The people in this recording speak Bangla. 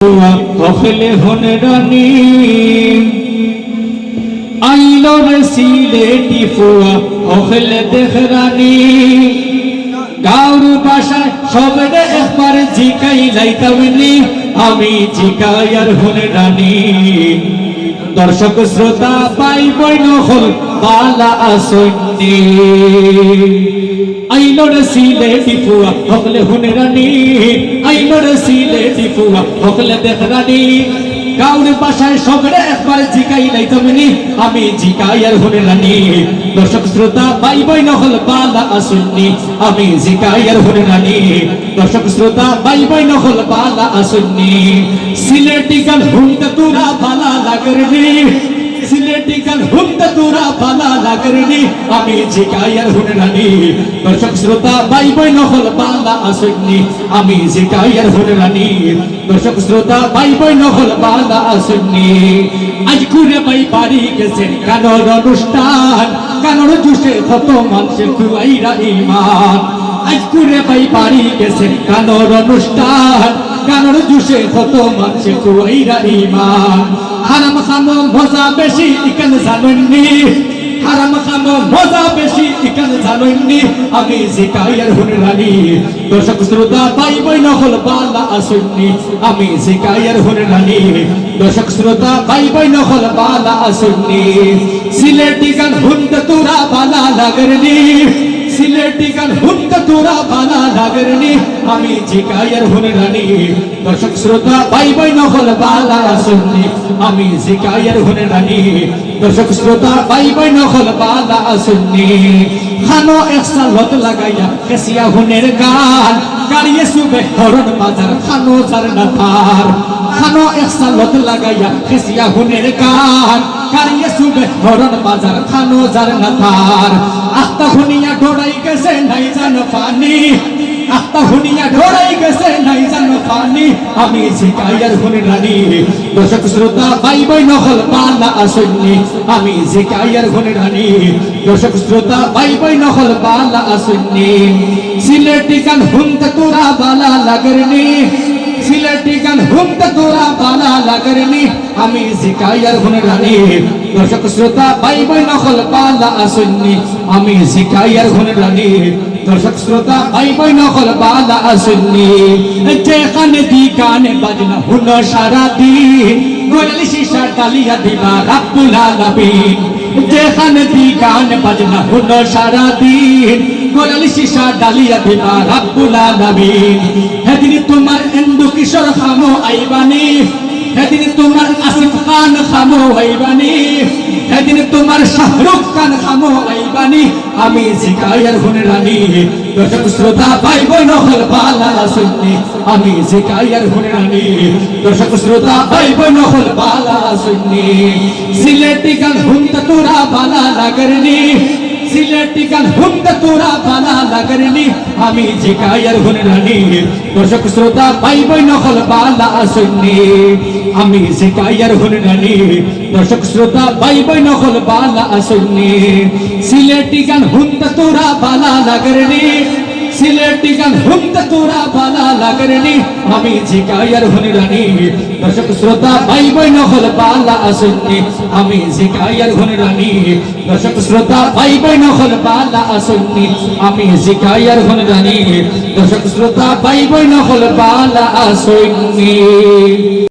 হখলওর রানী আইলর সিলেটি ফুয়া হখল দেখ রানী গাঁর ভাষায় সবরে একবার জিকাই লাইতামনি আমি জিকাই আর হন রানী দর্শক শ্রোতা পাই বইন হল বালা আসন্নি আইলর সিলেটি ফুয়া হখলওর রানী আইলর সিলেটি ফুয়া হখল দেখ রানী গাঁর ভাষায় সবরে একবার জিকাই লাইতামনি আমি জিকাই আর হন রানী দর্শক শ্রোতা পাই বইন হল বালা আসন্নি আমি জিকাই আর হন রানী দর্শক শ্রোতা পাই বইন হল বালা আসন্নি সিলেটি গান হুমতে তোরা বালা লাগরনি সিলেটি গান হুমতে তোরা বালা লাগরনি আমি জিকাই আর হন রানী দর্শক শ্রোতা পাই বইন হল বালা আসন্নি আমি জিকাই আর হন রানী দর্শক শ্রোতা পাই বইন হল বালা আসন্নি আজ ঘুরে পাই বাড়ি গেছে কানর অনুষ্ঠান কানর জুসে কত মানুষে খুয়াইরা ইমান আজ ঘুরে পাই বাড়ি গেছে কানর অনুষ্ঠান কানর জুসে কত মানুষে খুয়াইরা ইমান হারাম খামো মজা বেশি ইকান জানেননি হারাম খামো মজা বেশি ইকান জানেননি আমি জিকাই আর হন রানী দর্শক শ্রোতা পাই বইন হল বালা আসন্নি আমি জিকাই আর হন রানী দর্শক শ্রোতা পাই বইন হল বালা আসন্নি সিলেটি গান হুমতে তোরা বালা লাগরনি সিলেটি গান হুমতে তোরা বালা লাগরনি আমি জিকাই আর হন রানী দর্শক শ্রোতা পাই বইন হল বালা আসন্নি আমি জিকাই আর হন রানী দর্শক শ্রোতা পাই বইন হল বালা আসন্নি খানো এক সালত লাগাইয়া কেসিয়া হুনের গান গাড়িয়ে সুবে হরণ বাজার খানো যার নাথার খানো এক সালত লাগাইয়া কেসিয়া হুনের গান গাড়িয়ে সুবে হরণ বাজার খানো যার নাথার আখতা হুনিয়া ঢোড়াই গেছে নাই জানো পানি আখতা হুনিয়া ঢোড়াই গেছে নাই জানো পানি আমি জিকাই আর হন রানী দর্শক শ্রোতা পাই বইন হল বালা আসন্নি আমি জিকাই আর হন রানী দর্শক শ্রোতা পাই বইন হল বালা আসন্নি সিলেটি গান হুমতে তোরা বালা লাগরনি সিলেটি গান হুমতে তোরা বালা লাগরনি আমি জিকাই আর হন রানী দর্শক শ্রোতা পাই বইন হল বালা আসন্নি আমি জিকাই আর হন রানী দর্শক শ্রোতা পাই বইন হল বালা আসন্নি যেখানে দি গানে বাজনা হুন সারা দিন গোলালি শিশা ডালিয়া দিবা রাব্বুল আলামিন যেখানে দি গান বাজনা হুন সারা দিন গোলালি শিশা ডালিয়া দিবা রাব্বুল আলামিন হেদিন তোমার ইন্দু কিশোর খামো আইবানি হেদিন তোমার আসিফ খান খামো আইবানি হেদিন তোমার শাহরুখ খান খামো আইবানি আমি জিকাই আর হন রানী দর্শক শ্রোতা পাই বইন হল বালা আসন্নি আমি জিকাই আর হন রানী দর্শক শ্রোতা পাই বইন হল বালা আসন্নি সিলেটি গান হুমতে তোরা বালা লাগরনি সিলেটি গান হুমতে তোরা বালা লাগরনি আমি জিকাই আর হন রানী দর্শক শ্রোতা পাই বইন হল বালা আসন্নি আমি জিকাই আর হন রানী দর্শক শ্রোতা পাই বইন হল বালা আসন্নি সিলেটি গান হুমতে তোরা বালা লাগরনি সিলেটি গান হুমতে তোরা বালা লাগরনি আমি জিকাই আর হন রানী দর্শক শ্রোতা পাই বইন হল বালা আসন্নি আমি জিকাই আর হন রানী দর্শক শ্রোতা পাই বইন হল বালা আসন্নি আমি জিকাই আর হন রানী দর্শক শ্রোতা পাই বইন হল বালা আসন্নি।